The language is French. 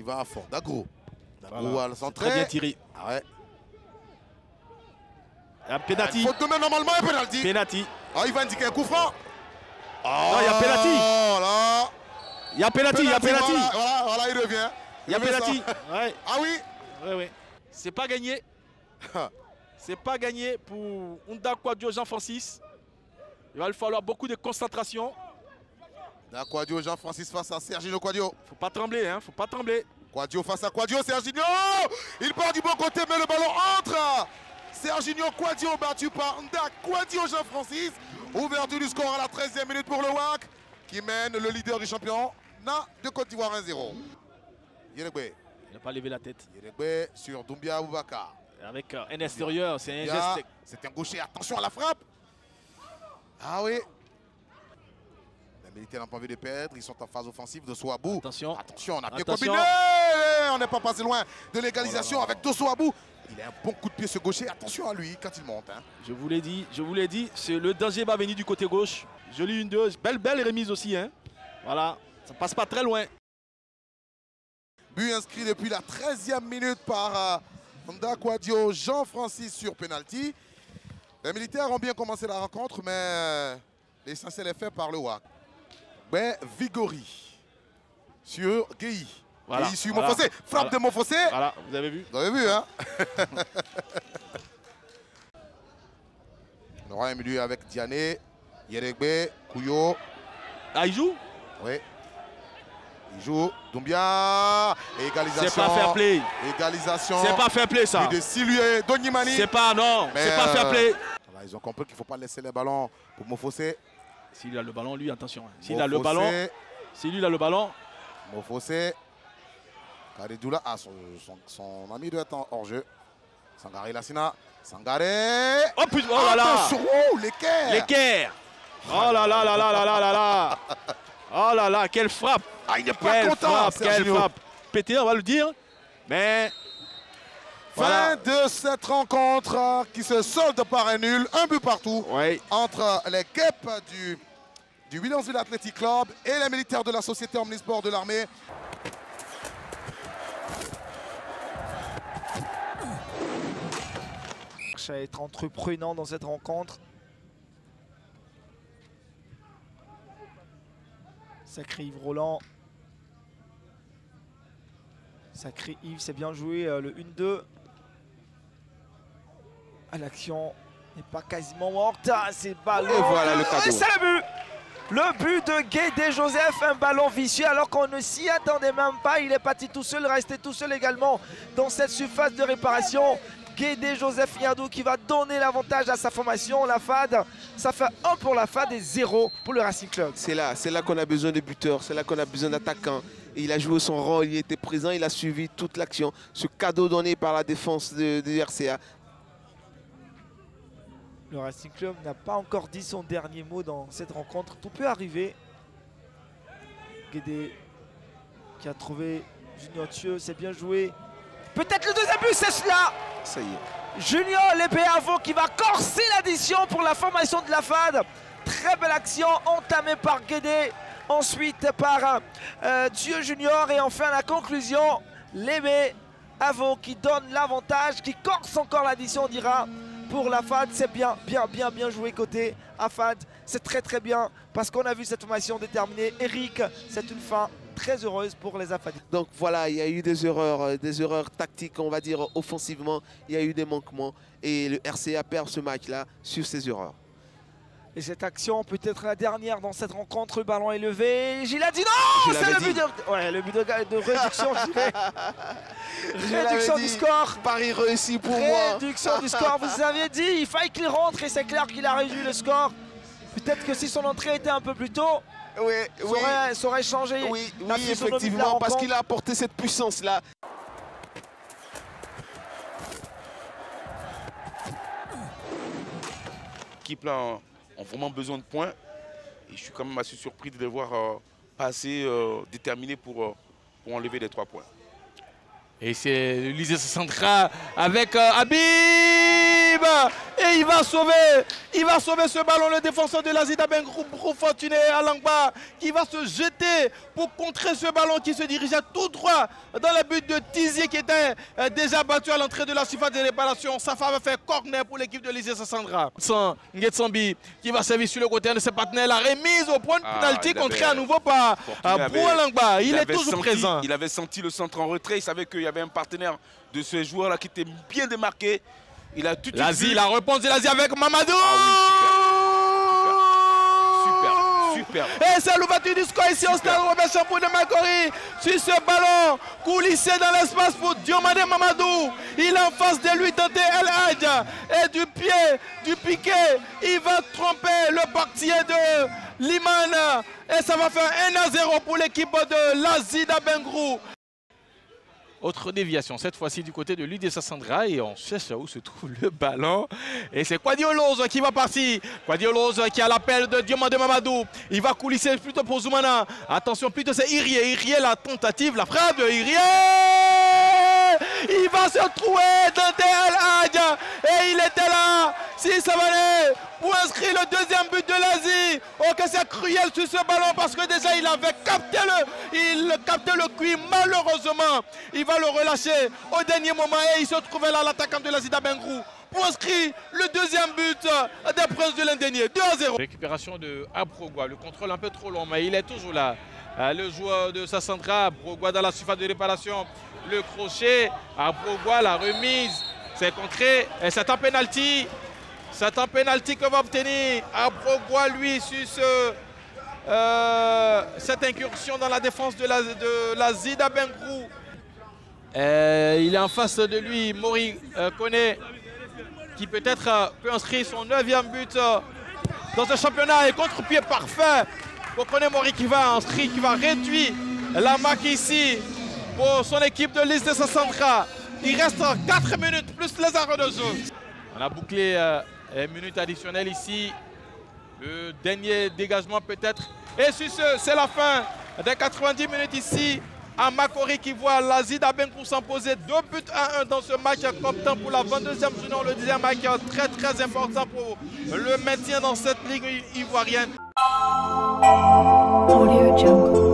va à fond. Dagro. Dagro Voilà. à la centrée. Très bien tiré. Ah ouais. Un penalty. Faute de main normalement et penalty. Penalty. Ah, il va indiquer un coup franc. Non, il y a penalty. Là. Il y a penalty, il y a penalty. Voilà, il revient. Il y a penalty. Ouais. Ah oui. Ouais. C'est pas gagné. C'est pas gagné pour Unda Kouadio Jean-Francis. Il va lui falloir beaucoup de concentration. Kouadio, Jean-Francis face à Serginho Kouadio. Faut pas trembler, hein. Faut pas trembler. Kouadio face à Kouadio, Serginho. Il part du bon côté, mais le ballon entre. Serginho Kouadio battu par Nda Kouadio Jean-Francis. Ouverture du score à la 13e minute pour le WAC qui mène le leader du championnat de Côte d'Ivoire 1-0. Yeregbe. Il n'a pas levé la tête. Yeregbe sur Doumbia Aboubakar. Avec un extérieur, c'est un geste. C'est un gaucher, attention à la frappe. Ah oui. Les militaires n'ont pas envie de perdre, ils sont en phase offensive de Souabou. Attention. Attention, on a bien Attention. combiné. On n'est pas passé loin de l'égalisation avec Dossouabou. Il a un bon coup de pied ce gaucher, attention à lui quand il monte. Hein. Je vous l'ai dit, le danger va venir du côté gauche. Jolie 1-2, belle remise aussi. Hein. Voilà, ça passe pas très loin. But inscrit depuis la 13e minute par Nda Kouadio Jean-Francis sur penalty. Les militaires ont bien commencé la rencontre, mais l'essentiel est fait par le WAC. Ben, Vigori sur Guéhi. Voilà, Guéhi sur Monfossé. Frappe de Monfossé. Voilà, vous avez vu. Vous avez vu, hein. On aura un milieu avec Diané, Yeregbe, Kouyo. Ah, il joue? Oui. Il joue. Doumbia. Égalisation. C'est pas fair play. Égalisation. C'est pas fair play, ça. De Silué, Donimani. C'est pas, non. C'est pas fair play. Voilà, ils ont compris qu'il ne faut pas laisser les ballons pour Monfossé. S'il a le ballon, lui, attention. S'il a le ballon. Si lui, il a le ballon. Monfossé. Karidoula. Ah, son ami doit être hors jeu. Sangaré Lassina. Sangaré. Oh putain, oh là là. Attention, l'équerre. L'équerre. Oh là là là là là là là là. Oh là là, quelle frappe. Ah, il n'est pas content. Quelle frappe. Pété, on va le dire. Mais. Fin de cette rencontre qui se solde par un nul, un but partout entre les Guêpes du Williamsville Athletic Club et les militaires de la société Omnisport de l'armée. À être entreprenant dans cette rencontre. Sacré Yves Roland. Sacré Yves, c'est bien joué. Le 1-2. L'action n'est pas quasiment morte. C'est ballon. Et voilà le cadeau. C'est le but. Le but de Guédé Joseph, un ballon vicieux alors qu'on ne s'y attendait même pas. Il est parti tout seul, resté tout seul également dans cette surface de réparation. Guédé Joseph Yadou qui va donner l'avantage à sa formation, la FAD. Ça fait 1 pour la FAD et 0 pour le Racing Club. C'est là qu'on a besoin de buteurs, c'est là qu'on a besoin d'attaquants. Il a joué son rôle, il était présent, il a suivi toute l'action. Ce cadeau donné par la défense de RCA. Le Racing Club n'a pas encore dit son dernier mot dans cette rencontre. Tout peut arriver. Guédé qui a trouvé Junior Thieu, c'est bien joué. Peut-être le deuxième but, c'est cela. Ça y est. Junior l'épée avant qui va corser l'addition pour la formation de la FAD. Très belle action entamée par Guédé. Ensuite par Thieu Junior. Et enfin la conclusion, l'épée avant qui donne l'avantage, qui corse encore l'addition, on dira. Pour la FAD, c'est bien joué côté AFAD. C'est très bien parce qu'on a vu cette formation déterminée. Eric, c'est une fin très heureuse pour les AFAD. Donc voilà, il y a eu des erreurs tactiques, on va dire offensivement. Il y a eu des manquements et le RCA perd ce match-là sur ces erreurs. Et cette action peut être la dernière dans cette rencontre. Le ballon est levé. Gilles a dit non. C'est le but de... Ouais, le but de réduction, je dirais. Réduction du score. Pari réussi pour moi. Réduction du score. Vous aviez dit, il fallait qu'il rentre et c'est clair qu'il a réduit le score. Peut-être que si son entrée était un peu plus tôt, ça aurait changé. Oui, effectivement, parce qu'il a apporté cette puissance-là. L'équipe-là ont vraiment besoin de points. Et je suis quand même assez surpris de les voir pas assez déterminés pour enlever les 3 points. Et c'est l'Ulysses Centra avec Habib. Et il va sauver ce ballon, le défenseur de l'Azid Abengrou, Fortuné Alangba, qui va se jeter pour contrer ce ballon qui se dirigeait tout droit dans le but de Tizier qui était déjà battu à l'entrée de la surface de réparation. Safa va faire corner pour l'équipe de l'Isée Sassandra. Ngetsambi qui va servir sur le côté de ses partenaires. La remise au point de pénalty contrée à nouveau par Brou Alangba. Il est toujours présent. Il avait senti le centre en retrait. Il savait qu'il y avait un partenaire de ce joueur-là qui était bien démarqué. Il a tout Lazi, la réponse de Lazi avec Mamadou. Super. Et c'est l'ouverture du score ici au stade Robert Champoux de Makori. Sur ce ballon coulissé dans l'espace pour Diomandé Mamadou. Il est en face de lui, tenté El Hadj. Et du pied, du piqué, il va tromper le portier de Liman. Et ça va faire 1-0 pour l'équipe de l'Azid Abengrou. Autre déviation, cette fois-ci du côté de l'UD Sassandra, et on cherche où se trouve le ballon. Et c'est Quadioloz qui va partir. Quadioloz qui a l'appel de Diomandé Mamadou. Il va coulisser plutôt pour Zoumana. Attention, plutôt c'est Irié. Irié, la tentative, la frappe de Irié. Il va se trouver dans El Hadj. Et il était là. Si ça valait pour inscrire le deuxième but de l'Asie. Oh, que c'est cruel sur ce ballon parce que déjà il avait capté le cuir. Malheureusement, il va le relâcher au dernier moment et il se trouvait là, l'attaquant de l'Azid Abengrou, pour inscrire le deuxième but des Princes de l'Indénié. 2-0. Récupération de Abrogua, le contrôle un peu trop long, mais il est toujours là. Le joueur de Sassandra, Abrogua dans la surface de réparation. Le crochet, Abrogua, la remise, c'est contré et c'est un penalty. C'est un penalty que va obtenir Abrogua, lui, sur cette incursion dans la défense de l'Azid Abengrou. Il est en face de lui, Mori Kone, qui peut-être peut inscrire son 9e but dans ce championnat. Et contre-pied parfait pour Kone Mori qui va inscrire, qui va réduire la marque ici pour son équipe de l'Isée Sassandra. Il reste 4 minutes plus les arrêts de jeu. On a bouclé les minutes additionnelles ici. Le dernier dégagement peut-être. Et sur ce, c'est la fin des 90 minutes ici à Makori qui voit l'Azid Abengrou s'imposer 2 buts à 1 dans ce match comme temps pour la 22e journée. Le deuxième match très important pour le maintien dans cette ligue ivoirienne. Audio Jungle.